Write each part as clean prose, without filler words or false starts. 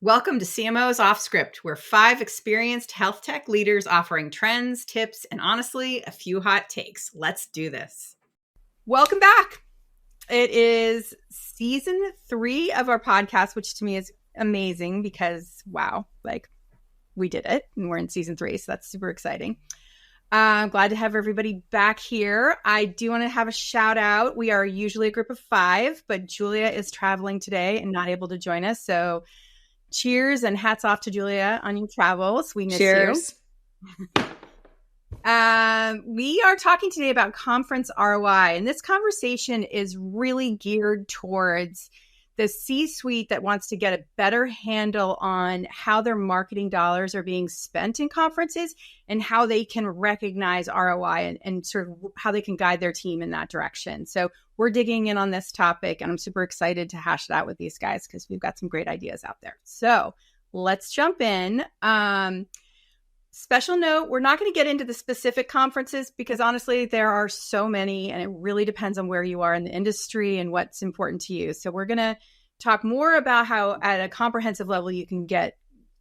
Welcome to CMO's Off Script. We're 5 experienced health tech leaders offering trends, tips, and honestly, a few hot takes. Let's do this. Welcome back. It is season 3 of our podcast, which to me is amazing because, wow, we did it and we're in season 3. So that's super exciting. I'm glad to have everybody back here. I do want to have a shout out. We are usually a group of 5, but Julia is traveling today and not able to join us. So cheers and hats off to Julia on your travels. We miss Cheers. you. We are talking today about conference ROI, and this conversation is really geared towards the C-suite that wants to get a better handle on how their marketing dollars are being spent in conferences and how they can recognize ROI and sort of how they can guide their team in that direction. So we're digging in on this topic, and I'm super excited to hash it out with these guys because we've got some great ideas out there. So let's jump in. Special note, we're not going to get into the specific conferences because honestly, there are so many and it really depends on where you are in the industry and what's important to you. So we're going to talk more about how at a comprehensive level you can get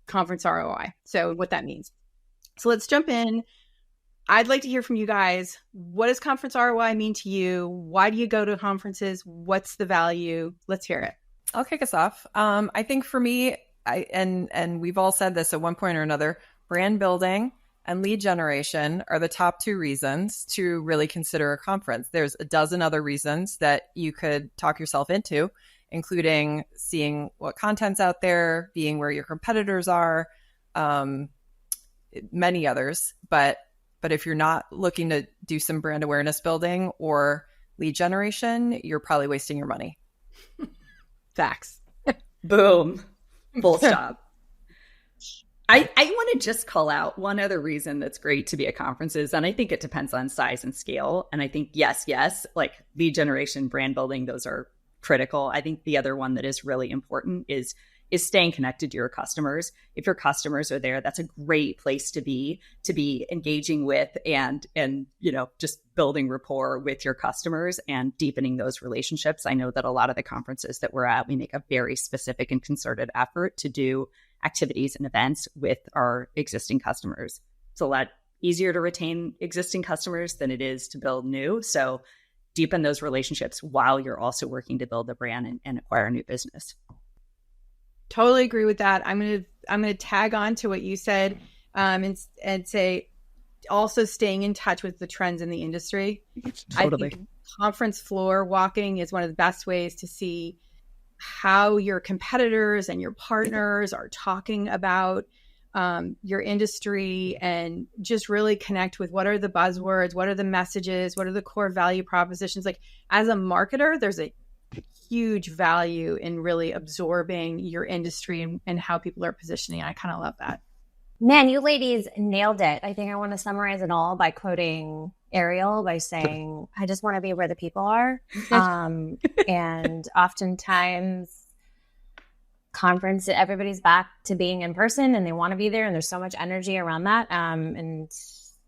conference ROI. So what that means. So let's jump in. I'd like to hear from you guys. What does conference ROI mean to you? Why do you go to conferences? What's the value? Let's hear it. I'll kick us off. I think for me, and we've all said this at one point or another, brand building and lead generation are the top 2 reasons to really consider a conference. There's a dozen other reasons that you could talk yourself into, including seeing what content's out there, being where your competitors are, many others. But if you're not looking to do some brand awareness building or lead generation, you're probably wasting your money. Facts. Boom. Full stop. I want to just call out one other reason that's great to be at conferences, and I think it depends on size and scale. And I think, yes, like lead generation, brand building, those are critical. I think the other one that is really important is staying connected to your customers. If your customers are there, that's a great place to be engaging with and just building rapport with your customers and deepening those relationships. I know that a lot of the conferences that we're at, we make a very specific and concerted effort to do activities and events with our existing customers. It's a lot easier to retain existing customers than it is to build new. So deepen those relationships while you're also working to build a brand and acquire new business. Totally agree with that. I'm gonna tag on to what you said and say also staying in touch with the trends in the industry. Totally. I think conference floor walking is one of the best ways to see how your competitors and your partners are talking about your industry and just really connect with what are the buzzwords, what are the messages, what are the core value propositions. Like as a marketer, there's a huge value in really absorbing your industry and how people are positioning. I kind of love that. Man, you ladies nailed it. I think I want to summarize it all by quoting Ariel by saying, I just want to be where the people are. And oftentimes conference, everybody's back to being in person and they want to be there. And there's so much energy around that. And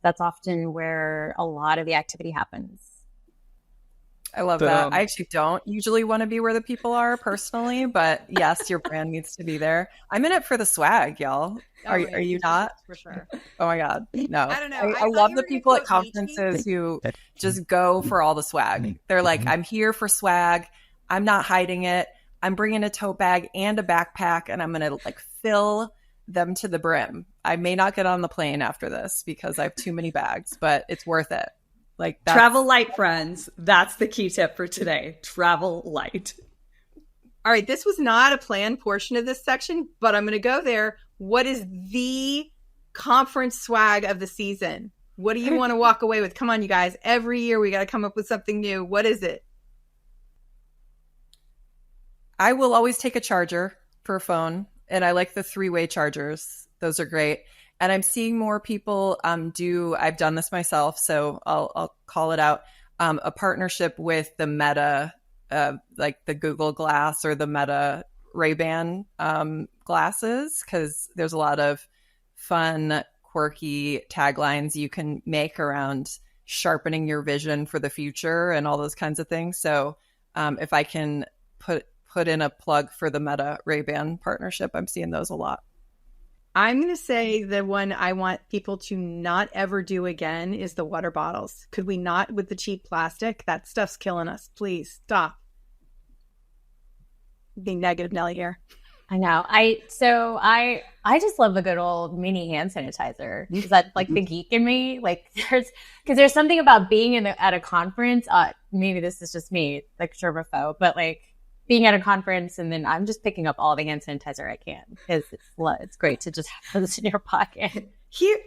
that's often where a lot of the activity happens. I love that. I actually don't usually want to be where the people are personally, but yes, your brand needs to be there. I'm in it for the swag, y'all. Are you not? For sure. Oh my God. No. I don't know. I love the people at conferences who just go for all the swag. They're like, I'm here for swag. I'm not hiding it. I'm bringing a tote bag and a backpack and I'm going to fill them to the brim. I may not get on the plane after this because I have too many bags, but it's worth it. Travel light, friends. That's the key tip for today. Travel light. All right. This was not a planned portion of this section, but I'm going to go there. What is the conference swag of the season? What do you want to walk away with? Come on, you guys. Every year we got to come up with something new. What is it? I will always take a charger for a phone, and I like the 3-way chargers. Those are great. And I'm seeing more people I've done this myself, so I'll call it out, a partnership with the Meta, like the Google Glass or the Meta Ray-Ban glasses, because there's a lot of fun, quirky taglines you can make around sharpening your vision for the future and all those kinds of things. So if I can put put in a plug for the Meta Ray-Ban partnership. I'm seeing those a lot. I'm going to say the one I want people to not ever do again is the water bottles. Could we not with the cheap plastic? That stuff's killing us. Please stop. Being negative Nelly here. I know. I just love a good old mini hand sanitizer. Is that like the geek in me? Like there's something about being at a conference. Maybe this is just me, like germaphobe, but like being at a conference and then I'm just picking up all the hand sanitizer I can because it's great to just have this in your pocket. Here,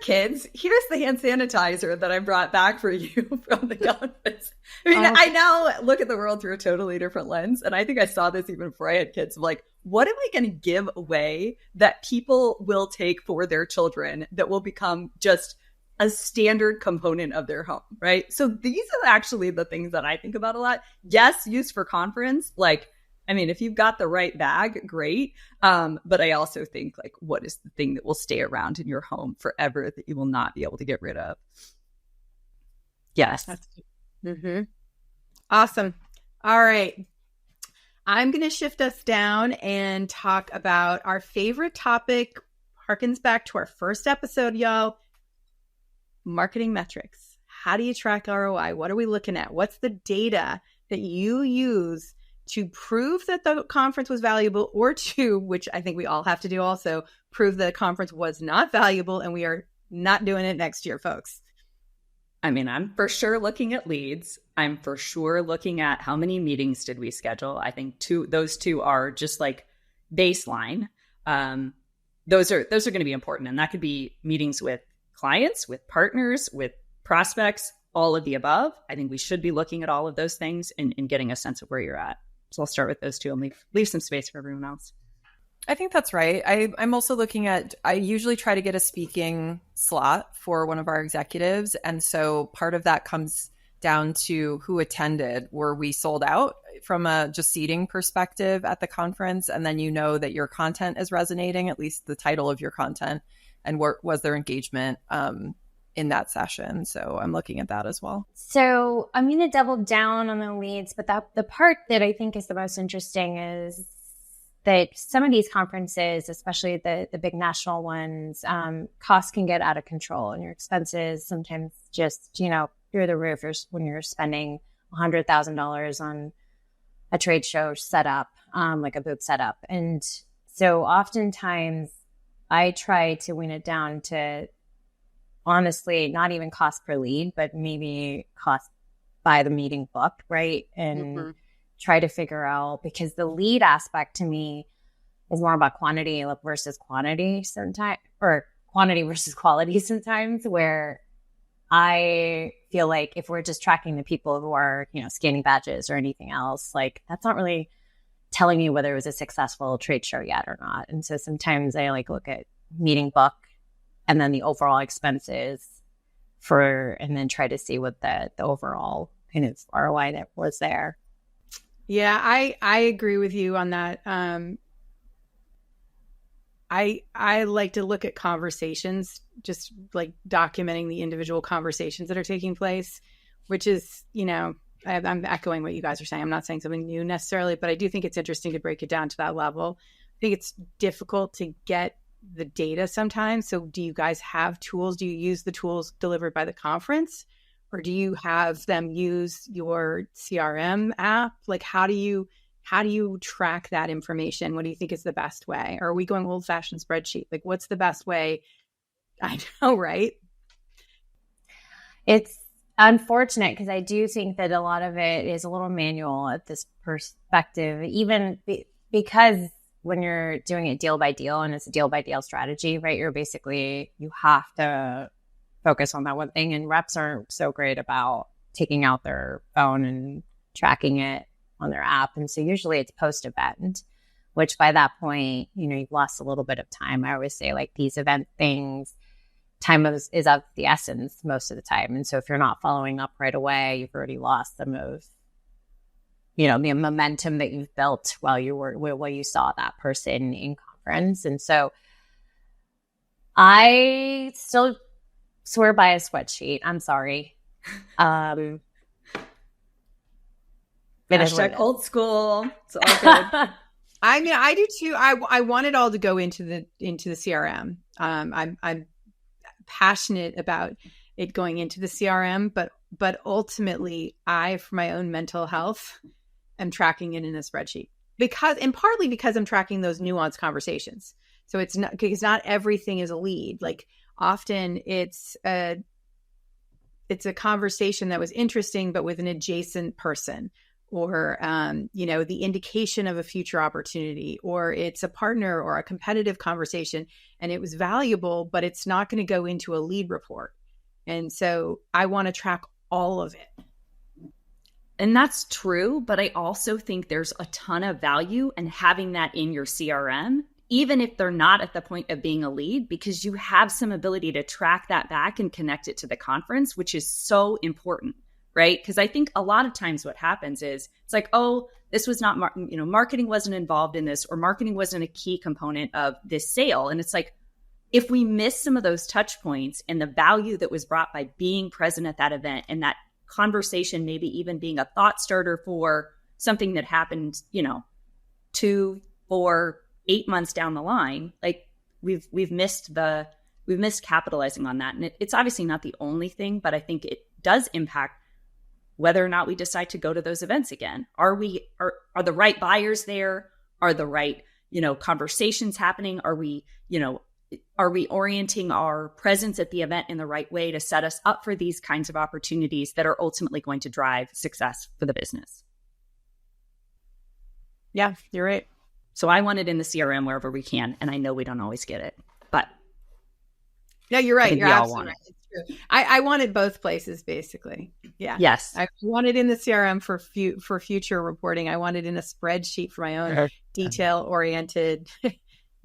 kids, here's the hand sanitizer that I brought back for you from the conference. I mean, I now look at the world through a totally different lens. And I think I saw this even before I had kids. I'm like, what am I going to give away that people will take for their children that will become just a standard component of their home, right? So these are actually the things that I think about a lot. Yes, used for conference, like, I mean, if you've got the right bag, great. But I also think, like, what is the thing that will stay around in your home forever that you will not be able to get rid of? Yes. Mm-hmm. Awesome. All right. I'm going to shift us down and talk about our favorite topic. Harkens back to our first episode, y'all. Marketing metrics. How do you track ROI? What are we looking at? What's the data that you use to prove that the conference was valuable, or to, which I think we all have to do also, prove that the conference was not valuable and we are not doing it next year, folks? I mean, I'm for sure looking at leads. I'm for sure looking at how many meetings did we schedule. I think those two are just like baseline. Those are going to be important. And that could be meetings with clients, with partners, with prospects, all of the above. I think we should be looking at all of those things and getting a sense of where you're at. So I'll start with those two and leave some space for everyone else. I think that's right. I'm also looking at, I usually try to get a speaking slot for one of our executives. And so part of that comes down to who attended. Were we sold out from a just seating perspective at the conference? And then you know that your content is resonating, at least the title of your content, and was there engagement in that session. So I'm looking at that as well. So I'm going to double down on the leads, but the part that I think is the most interesting is that some of these conferences, especially the big national ones, costs can get out of control, and your expenses sometimes just, through the roof when you're spending $100,000 on a trade show setup, like a booth setup. And so oftentimes I try to wean it down to, honestly, not even cost per lead, but maybe cost by the meeting booked, right? And try to figure out, because the lead aspect to me is more about quantity versus quantity sometimes, or quantity versus quality sometimes, where I feel like if we're just tracking the people who are, scanning badges or anything else, like that's not really telling me whether it was a successful trade show yet or not. And so sometimes I look at meeting book and then the overall expenses and then try to see what the overall kind of ROI that was there. Yeah, I agree with you on that. I like to look at conversations, just like documenting the individual conversations that are taking place, which is, I'm echoing what you guys are saying. I'm not saying something new necessarily, but I do think it's interesting to break it down to that level. I think it's difficult to get the data sometimes. So do you guys have tools? Do you use the tools delivered by the conference? Or do you have them use your CRM app? Like, how do you track that information? What do you think is the best way? Or are we going old-fashioned spreadsheet? Like, what's the best way? I know, right? It's unfortunate because I do think that a lot of it is a little manual at this perspective, even because when you're doing it deal by deal and it's a deal by deal strategy, right? You have to focus on that one thing, and reps aren't so great about taking out their phone and tracking it on their app. And so usually it's post event, which by that point, you've lost a little bit of time. I always say, like, these event things, time is of the essence most of the time. And so if you're not following up right away, you've already lost some of, the momentum that you've built while you saw that person in conference. And so I still swear by a sweatsheet. I'm sorry. It is what it Hashtag is. old school. It's all good. I mean, I do too. I want it all to go into the CRM. I'm passionate about it going into the CRM, but ultimately, for my own mental health, am tracking it in a spreadsheet partly because I'm tracking those nuanced conversations. So it's not because not everything is a lead. Like often it's a conversation that was interesting, but with an adjacent person, or the indication of a future opportunity, or it's a partner or a competitive conversation, and it was valuable, but it's not going to go into a lead report. And so I want to track all of it. And that's true, but I also think there's a ton of value in having that in your CRM, even if they're not at the point of being a lead, because you have some ability to track that back and connect it to the conference, which is so important, right? Because I think a lot of times what happens is it's like, oh, this was not, marketing wasn't involved in this, or marketing wasn't a key component of this sale. And it's like, if we miss some of those touch points and the value that was brought by being present at that event, and that conversation maybe even being a thought starter for something that happened, 2, 4, 8 months down the line, like we've missed capitalizing on that. And it's obviously not the only thing, but I think it does impact whether or not we decide to go to those events again. Are the right buyers there? Are the right, conversations happening? Are we orienting our presence at the event in the right way to set us up for these kinds of opportunities that are ultimately going to drive success for the business? Yeah, you're right. So I want it in the CRM wherever we can. And I know we don't always get it, but no, you're right. You're absolutely right. It's true. I want it both places, basically. Yeah. Yes. I want it in the CRM for future reporting. I want it in a spreadsheet for my own detail-oriented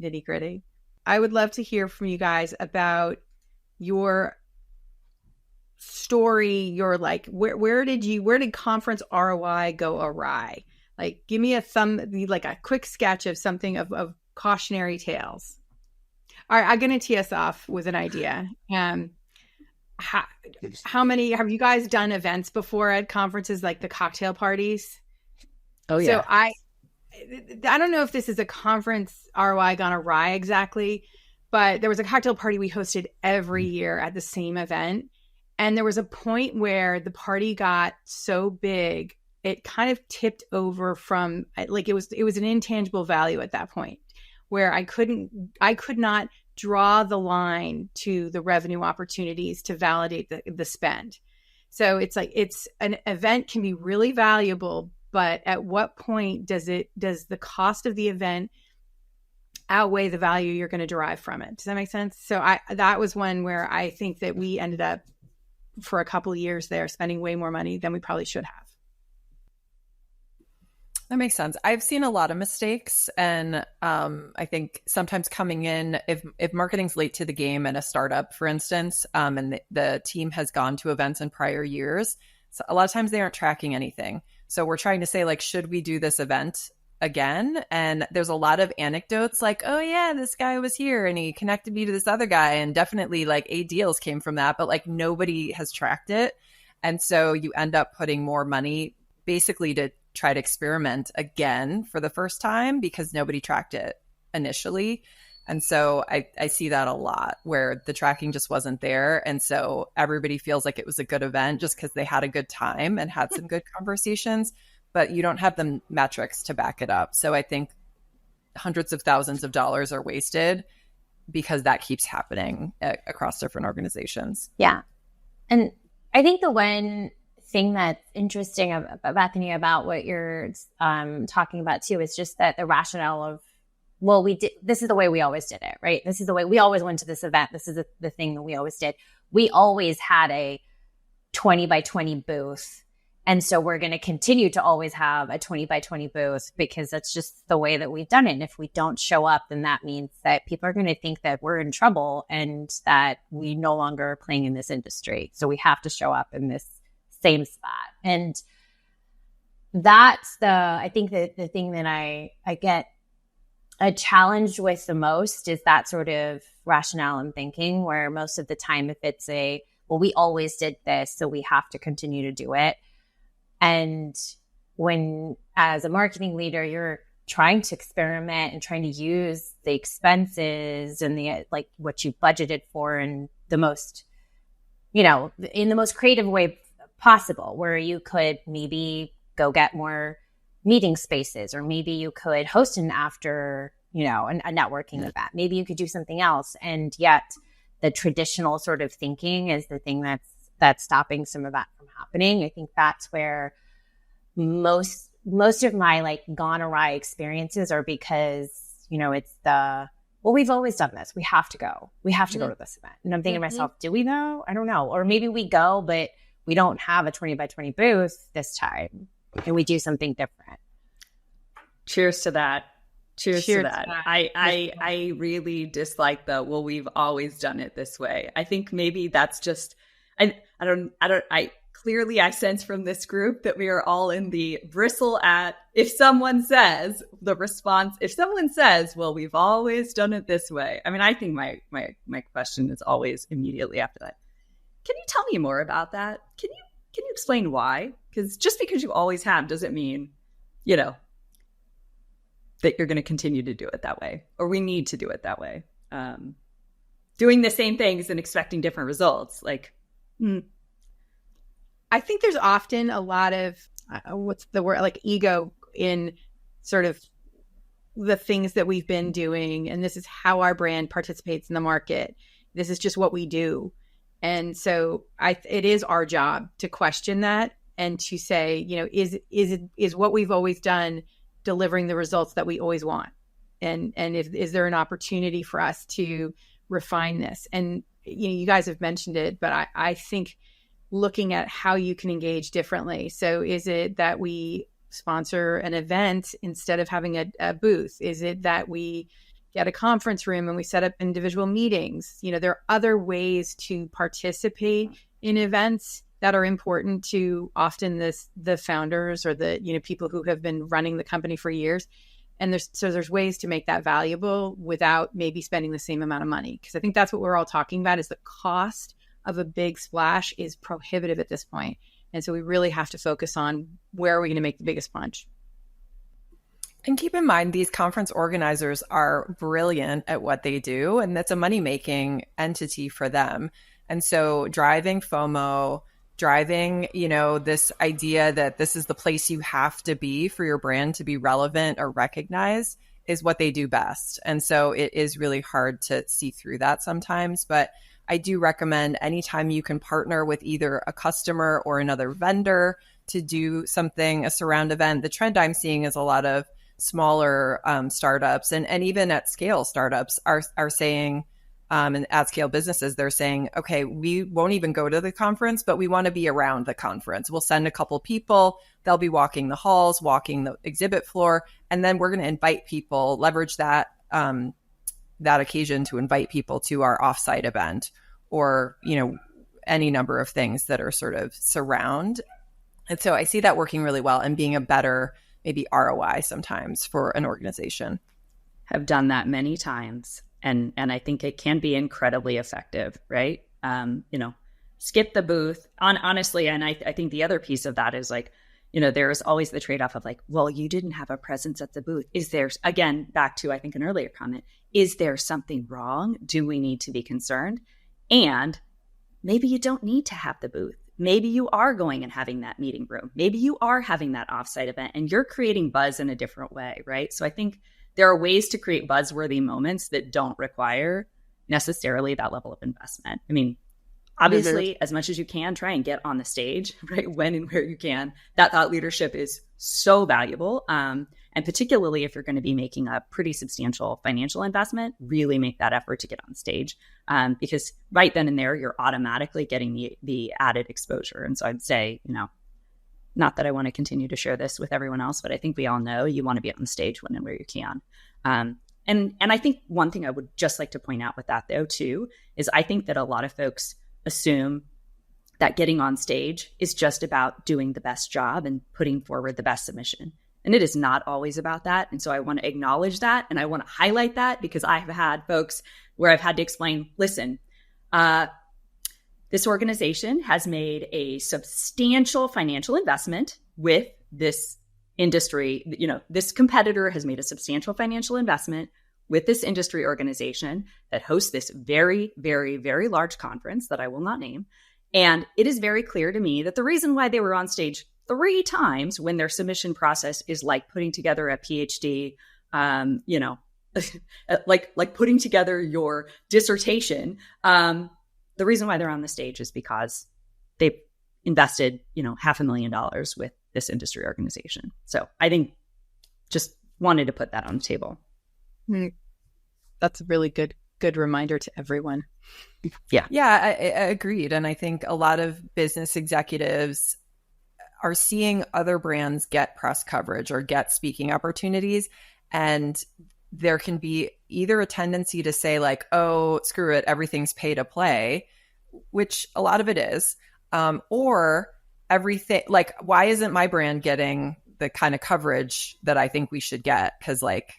nitty-gritty. I would love to hear from you guys about your story. Your where did conference ROI go awry? Like, give me a quick sketch of something of cautionary tales. All right, I'm going to tee us off with an idea. How many have you guys done events before at conferences, like the cocktail parties? Oh yeah. So I don't know if this is a conference ROI gone awry exactly, but there was a cocktail party we hosted every year at the same event. And there was a point where the party got so big, it kind of tipped over from like, it was an intangible value at that point where I could not draw the line to the revenue opportunities to validate the spend. So it's like, an event can be really valuable, but at what point does the cost of the event outweigh the value you're going to derive from it? Does that make sense? So that was one where I think that we ended up for a couple of years there spending way more money than we probably should have. That makes sense. I've seen a lot of mistakes, and I think sometimes coming in, if marketing's late to the game at a startup, for instance, and the team has gone to events in prior years, so a lot of times they aren't tracking anything. So we're trying to say, like, should we do this event again? And there's a lot of anecdotes like, oh yeah, this guy was here and he connected me to this other guy, and definitely like 8 deals came from that, but like nobody has tracked it. And so you end up putting more money basically to try to experiment again for the first time because nobody tracked it initially. And so I see that a lot where the tracking just wasn't there. And so everybody feels like it was a good event just because they had a good time and had some good conversations, but you don't have the metrics to back it up. So I think hundreds of thousands of dollars are wasted because that keeps happening across different organizations. Yeah. And I think the one thing that's interesting Bethany, about what you're talking about too is just that the rationale of, well, this is the way we always did it, right? This is the way we always went to this event. This is the thing that we always did. We always had a 20 by 20 booth. And so we're going to continue to always have a 20 by 20 booth because that's just the way that we've done it. And if we don't show up, then that means that people are going to think that we're in trouble and that we no longer are playing in this industry. So we have to show up in this same spot. And that's I think that the thing that I get challenged with the most is that sort of rationale and thinking, where most of the time, if it's well, we always did this, so we have to continue to do it. And when as a marketing leader, you're trying to experiment and trying to use the expenses and the like what you budgeted for in the most, in the most creative way possible, where you could maybe go get more meeting spaces, or maybe you could host an after, a networking event. Maybe you could do something else. And yet the traditional sort of thinking is the thing that's stopping some of that from happening. I think that's where most of my like gone awry experiences are, because, it's we've always done this. We have to go. We have to go to this event. And I'm thinking to myself, do we though? I don't know. Or maybe we go, but we don't have a 20 by 20 booth this time, and we do something different. Cheers to that. Cheers to that. I really dislike we've always done it this way. I think maybe that's just, I clearly I sense from this group that we are all in the bristle at, if someone says, well, we've always done it this way. I mean, I think my question is always immediately after that, can you tell me more about that? Can you explain why? Because just because you always have doesn't mean, that you're going to continue to do it that way, or we need to do it that way. Doing the same things and expecting different results. I think there's often a lot of, what's the word, like ego in sort of the things that we've been doing. And this is how our brand participates in the market. This is just what we do. And so it is our job to question that and to say, is what we've always done delivering the results that we always want? And is there an opportunity for us to refine this? And, you guys have mentioned it, but I think looking at how you can engage differently. So is it that we sponsor an event instead of having a booth? Is it that we get a conference room and we set up individual meetings? There are other ways to participate in events that are important to often the founders or the people who have been running the company for years. And there's ways to make that valuable without maybe spending the same amount of money. Because I think that's what we're all talking about, is the cost of a big splash is prohibitive at this point. And so we really have to focus on where are we going to make the biggest punch. And keep in mind, these conference organizers are brilliant at what they do, and that's a money-making entity for them. And so driving FOMO, driving, this idea that this is the place you have to be for your brand to be relevant or recognized is what they do best. And so it is really hard to see through that sometimes. But I do recommend anytime you can partner with either a customer or another vendor to do something, a surround event. The trend I'm seeing is a lot of smaller startups and even at scale startups are saying, and at scale businesses, they're saying, okay, we won't even go to the conference, but we want to be around the conference. We'll send a couple people. They'll be walking the halls, walking the exhibit floor, and then we're going to invite people, leverage that occasion to invite people to our offsite event, or any number of things that are sort of surround. And so I see that working really well and being a better maybe ROI sometimes for an organization. Have done that many times. And I think it can be incredibly effective, right? Skip the booth. Honestly, and I think the other piece of that is there's always the trade-off of well, you didn't have a presence at the booth. Is there, again, back to, I think, an earlier comment, is there something wrong? Do we need to be concerned? And maybe you don't need to have the booth. Maybe you are going and having that meeting room. Maybe you are having that offsite event and you're creating buzz in a different way, right? So I think there are ways to create buzzworthy moments that don't require necessarily that level of investment. I mean, obviously, as much as you can, try and get on the stage, right? When and where you can. That thought leadership is so valuable. And particularly if you're going to be making a pretty substantial financial investment, really make that effort to get on stage. Because right then and there, you're automatically getting the added exposure. And so I'd say, not that I want to continue to share this with everyone else, but I think we all know you want to be on stage when and where you can. And I think one thing I would just like to point out with that, though, too, is I think that a lot of folks assume that getting on stage is just about doing the best job and putting forward the best submission. And it is not always about that. And so I want to acknowledge that. And I want to highlight that because I've had folks where I've had to explain, listen, this organization has made a substantial financial investment with this industry, this competitor has made a substantial financial investment with this industry organization that hosts this very, very, very large conference that I will not name. And it is very clear to me that the reason why they were on stage 3 times when their submission process is like putting together a PhD, like putting together your dissertation. The reason why they're on the stage is because they've invested, $500,000 with this industry organization. So I think just wanted to put that on the table. That's a really good reminder to everyone. Yeah, I agreed. And I think a lot of business executives are seeing other brands get press coverage or get speaking opportunities. And there can be either a tendency to say like, oh, screw it, everything's pay to play, which a lot of it is, or everything, like, why isn't my brand getting the kind of coverage that I think we should get? Because like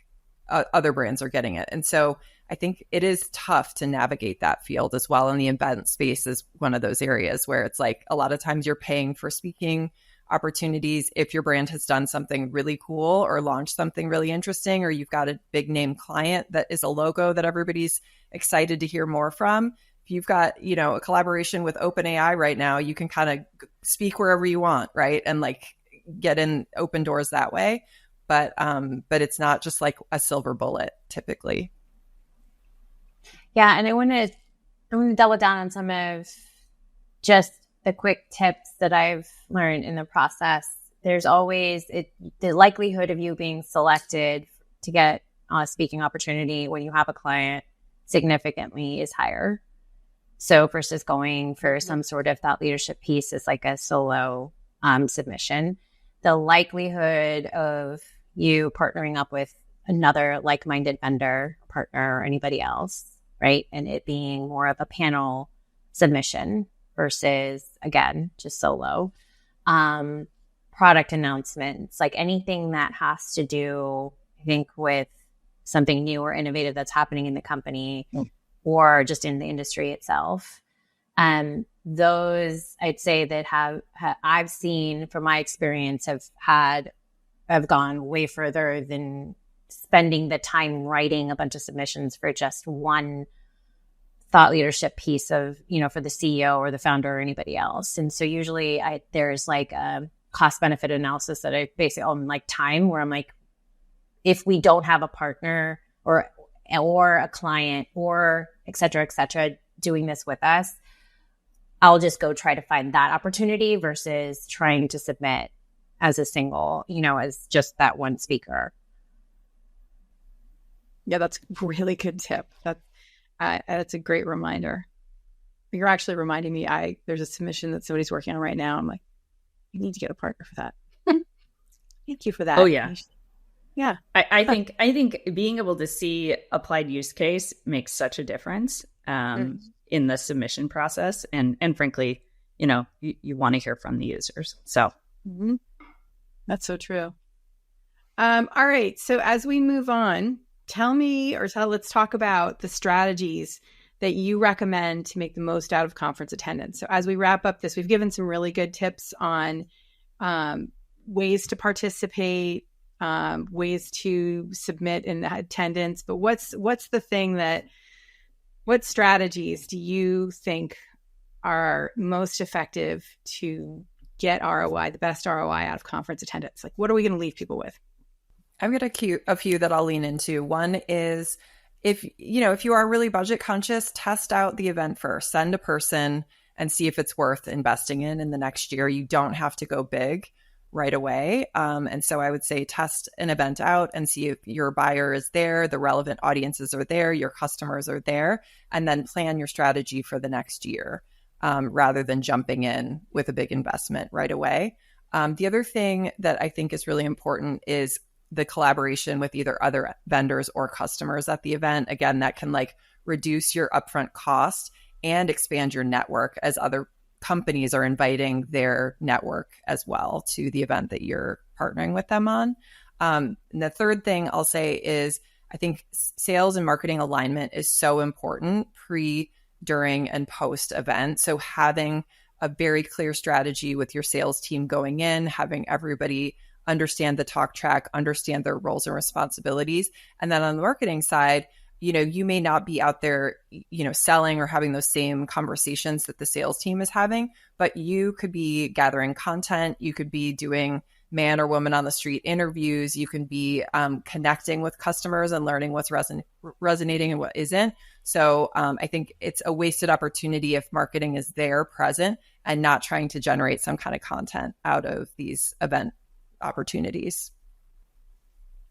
other brands are getting it. And so I think it is tough to navigate that field as well. And the event space is one of those areas where it's like a lot of times you're paying for speaking opportunities if your brand has done something really cool or launched something really interesting, or you've got a big name client that is a logo that everybody's excited to hear more from. If you've got, a collaboration with OpenAI right now, you can kind of speak wherever you want, right? And like get in open doors that way. But it's not just like a silver bullet typically. Yeah, and I want to double down on some of just the quick tips that I've learned in the process. There's always the likelihood of you being selected to get a speaking opportunity when you have a client significantly is higher. So versus going for some sort of thought leadership piece as like a solo submission, the likelihood of you partnering up with another like-minded vendor, partner, or anybody else, right? And it being more of a panel submission versus, again, just solo. Product announcements, like anything that has to do, I think, with something new or innovative that's happening in the company or just in the industry itself. Those I'd say that I've seen from my experience have gone way further than spending the time writing a bunch of submissions for just one thought leadership piece of, for the CEO or the founder or anybody else. And so usually there's like a cost benefit analysis that I basically on like time where I'm like, if we don't have a partner or a client or et cetera, doing this with us, I'll just go try to find that opportunity versus trying to submit as a single, as just that one speaker. Yeah, that's a really good tip. That's a great reminder. You're actually reminding me, there's a submission that somebody's working on right now. I'm like, you need to get a partner for that. Thank you for that. Oh yeah. Yeah. I think being able to see applied use case makes such a difference in the submission process. And frankly, you want to hear from the users. So that's so true. All right. So as we move on, let's talk about the strategies that you recommend to make the most out of conference attendance. So as we wrap up this, we've given some really good tips on ways to participate, ways to submit in attendance. But what strategies do you think are most effective to get ROI, the best ROI out of conference attendance? Like, what are we going to leave people with? I've got a few that I'll lean into. One is if you are really budget conscious, test out the event first. Send a person and see if it's worth investing in the next year. You don't have to go big right away. And so I would say test an event out and see if your buyer is there, the relevant audiences are there, your customers are there, and then plan your strategy for the next year rather than jumping in with a big investment right away. The other thing that I think is really important is the collaboration with either other vendors or customers at the event. Again, that can like reduce your upfront cost and expand your network as other companies are inviting their network as well to the event that you're partnering with them on. And the third thing I'll say is I think sales and marketing alignment is so important pre, during, and post event. So having a very clear strategy with your sales team going in, having everybody understand the talk track, understand their roles and responsibilities. And then on the marketing side, you may not be out there, selling or having those same conversations that the sales team is having, but you could be gathering content. You could be doing man or woman on the street interviews. You can be connecting with customers and learning what's resonating and what isn't. So I think it's a wasted opportunity if marketing is there present and not trying to generate some kind of content out of these event opportunities.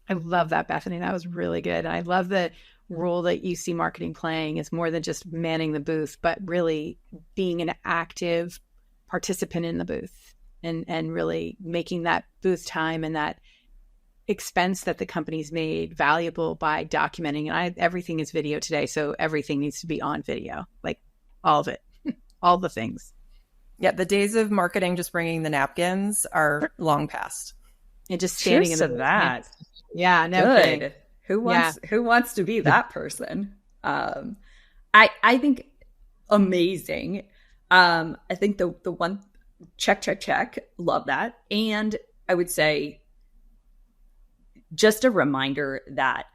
I love that, Bethany. That was really good. I love the role that you see marketing playing is more than just manning the booth, but really being an active participant in the booth and really making that booth time and that expense that the company's made valuable by documenting. And everything is video today, so everything needs to be on video, like all of it, all the things. Yeah, the days of marketing just bringing the napkins are long past. And just standing Cheers in the to that. Yeah, no Good. kidding. Who wants to be that person? I think amazing. I think the one check. Love that. And I would say just a reminder that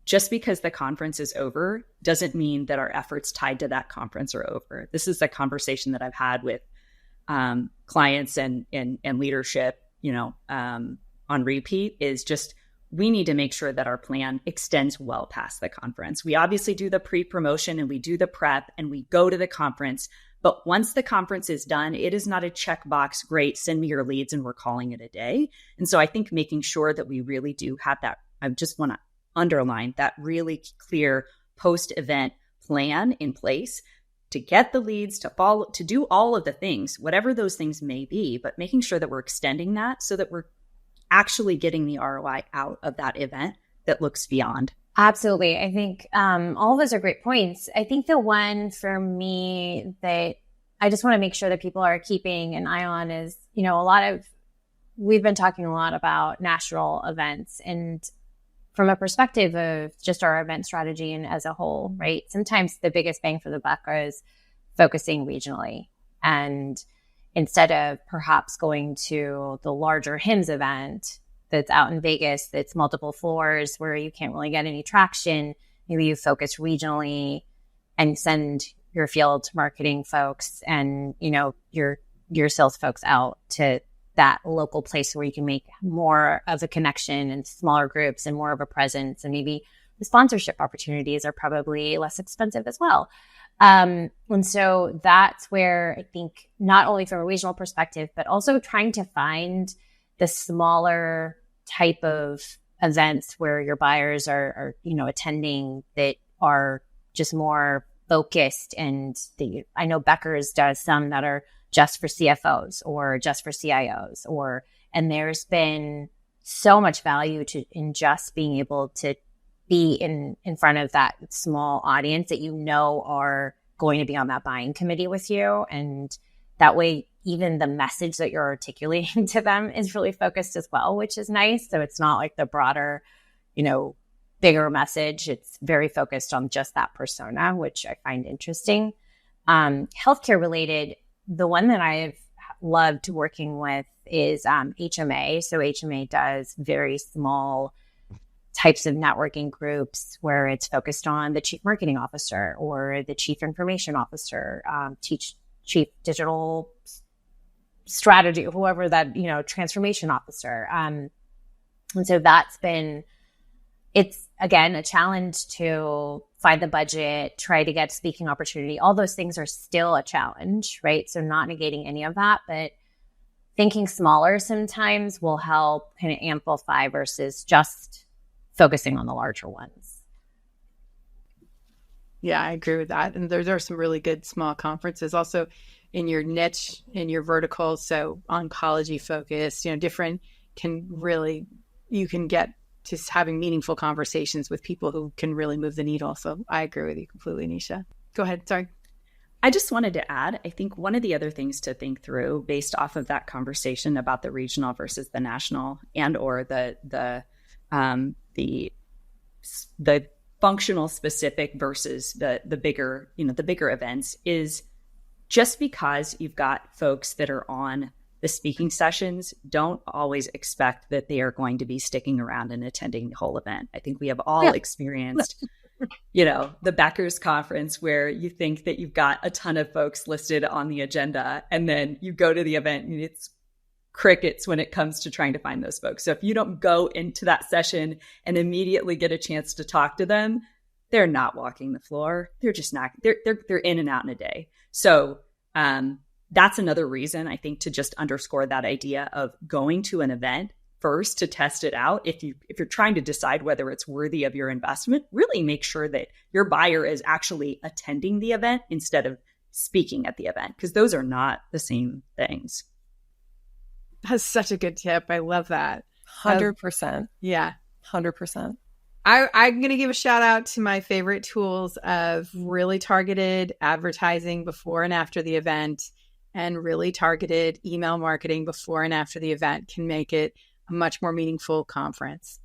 just because the conference is over doesn't mean that our efforts tied to that conference are over. This is a conversation that I've had with clients and leadership, on repeat, is just we need to make sure that our plan extends well past the conference. We obviously do the pre-promotion and we do the prep and we go to the conference. But once the conference is done, it is not a checkbox, great, send me your leads and we're calling it a day. And so I think making sure that we really do have that, I just want to underline that really clear post-event plan in place to get the leads, to follow, to do all of the things, whatever those things may be, but making sure that we're extending that so that we're actually getting the ROI out of that event that looks beyond. Absolutely. I think all of those are great points. I think the one for me that I just want to make sure that people are keeping an eye on is, we've been talking a lot about national events and from a perspective of just our event strategy and as a whole, right? Sometimes the biggest bang for the buck is focusing regionally. And instead of perhaps going to the larger HIMSS event that's out in Vegas, that's multiple floors where you can't really get any traction, maybe you focus regionally and send your field marketing folks and, your sales folks out to that local place where you can make more of a connection and smaller groups and more of a presence. And maybe the sponsorship opportunities are probably less expensive as well. And so that's where I think not only from a regional perspective, but also trying to find the smaller type of events where your buyers are attending that are just more focused. And I know Becker's does some that are just for CFOs or just for CIOs and there's been so much value in just being able to be in front of that small audience that are going to be on that buying committee with you. And that way, even the message that you're articulating to them is really focused as well, which is nice. So it's not like the broader, bigger message. It's very focused on just that persona, which I find interesting. Healthcare related, the one that I've loved working with is HMA. So HMA does very small types of networking groups where it's focused on the chief marketing officer or the chief information officer, chief digital strategy, whoever that, transformation officer. And so it's again, a challenge to find the budget, try to get speaking opportunity. All those things are still a challenge, right? So not negating any of that, but thinking smaller sometimes will help kind of amplify versus just focusing on the larger ones. Yeah, I agree with that. And there are some really good small conferences also in your niche, in your vertical. So oncology focused, different you can get to having meaningful conversations with people who can really move the needle. So I agree with you completely, Nisha. Go ahead. Sorry. I just wanted to add, I think one of the other things to think through based off of that conversation about the regional versus the national and or the functional specific versus the bigger, the bigger events is just because you've got folks that are on the speaking sessions, don't always expect that they are going to be sticking around and attending the whole event. I think we have all experienced, the Becker's conference where you think that you've got a ton of folks listed on the agenda, and then you go to the event and it's crickets when it comes to trying to find those folks. So if you don't go into that session and immediately get a chance to talk to them, they're not walking the floor. They're just not, they're in and out in a day. So, that's another reason I think to just underscore that idea of going to an event first to test it out. If you're trying to decide whether it's worthy of your investment, really make sure that your buyer is actually attending the event instead of speaking at the event, because those are not the same things. That's such a good tip. I love that. 100%. Yeah. 100%. I'm going to give a shout out to my favorite tools of really targeted advertising before and after the event, and really targeted email marketing before and after the event can make it a much more meaningful conference.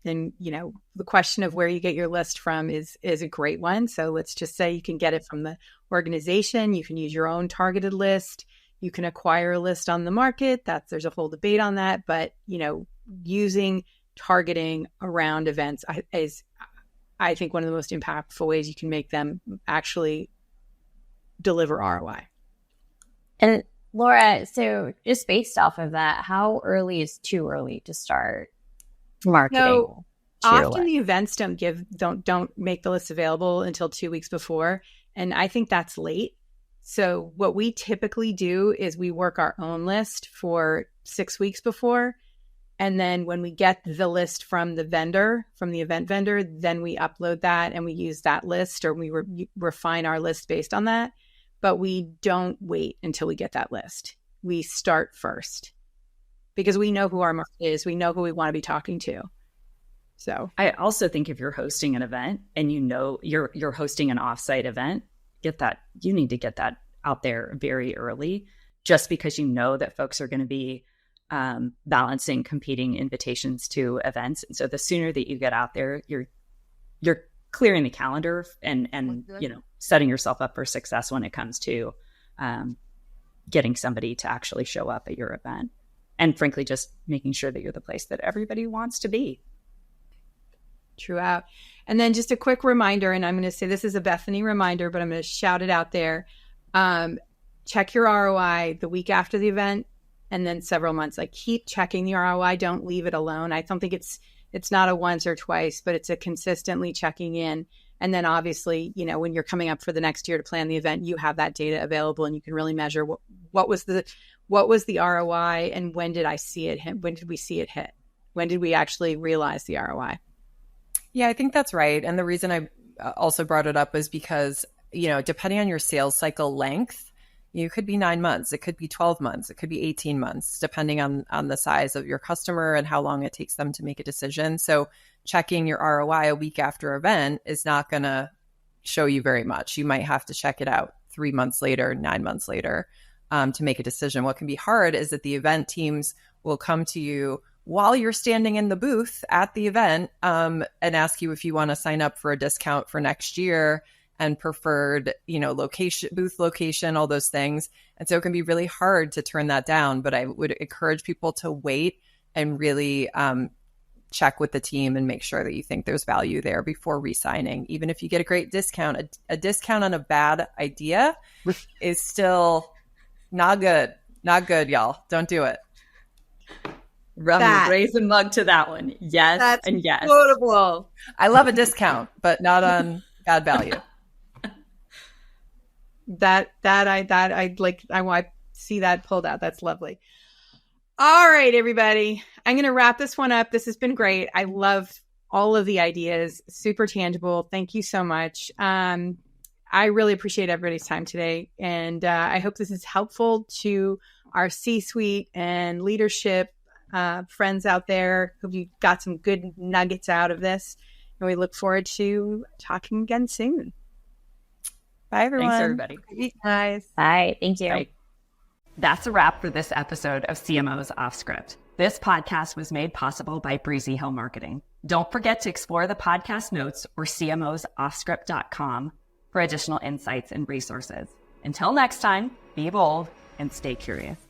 And, the question of where you get your list from is a great one. So let's just say you can get it from the organization. You can use your own targeted list. You can acquire a list on the market. There's a whole debate on that. But, using targeting around events is, I think, one of the most impactful ways you can make them actually deliver ROI. And Laura, so just based off of that, how early is too early to start marketing? No, often the events don't make the list available until 2 weeks before, and I think that's late. So what we typically do is we work our own list for 6 weeks before, and then when we get the list from the event vendor, then we upload that and we use that list, or we refine our list based on that. But we don't wait until we get that list. We start first because we know who our market is. We know who we want to be talking to. So I also think if you're hosting an event and you're hosting an offsite event, you need to get that out there very early, just because that folks are going to be balancing competing invitations to events. And so the sooner that you get out there, you're clearing the calendar and setting yourself up for success when it comes to getting somebody to actually show up at your event, and frankly just making sure that you're the place that everybody wants to be. True out. And then just a quick reminder, and I'm going to say this is a Bethany reminder, but I'm going to shout it out there. Check your ROI the week after the event, and then several months. Like, keep checking the ROI. Don't leave it alone. I don't think it's not a once or twice, but it's a consistently checking in. And then obviously, when you're coming up for the next year to plan the event, you have that data available and you can really measure what was the ROI and when did I see it hit? When did we see it hit? When did we actually realize the ROI? Yeah, I think that's right. And the reason I also brought it up is because, depending on your sales cycle length, you could be 9 months, it could be 12 months, it could be 18 months, depending on the size of your customer and how long it takes them to make a decision. So checking your ROI a week after event is not going to show you very much. You might have to check it out 3 months later, 9 months later to make a decision. What can be hard is that the event teams will come to you while you're standing in the booth at the event and ask you if you want to sign up for a discount for next year and preferred, location, booth location, all those things. And so it can be really hard to turn that down. But I would encourage people to wait and really check with the team and make sure that you think there's value there before re-signing. Even if you get a great discount, a discount on a bad idea is still not good. Not good, y'all. Don't do it. Raise a mug to that one. Yes, that's and yes. Quotable. I love a discount, but not on bad value. I like. I want to see that pulled out. That's lovely. All right, everybody. I'm going to wrap this one up. This has been great. I love all of the ideas. Super tangible. Thank you so much. I really appreciate everybody's time today. And I hope this is helpful to our C-suite and leadership friends out there. Hope you got some good nuggets out of this. And we look forward to talking again soon. Bye, everyone. Thanks, everybody. Bye, guys. Bye. Thank you. Bye. That's a wrap for this episode of CMO's Off Script. This podcast was made possible by Breezy Hill Marketing. Don't forget to explore the podcast notes or cmosoffscript.com for additional insights and resources. Until next time, be bold and stay curious.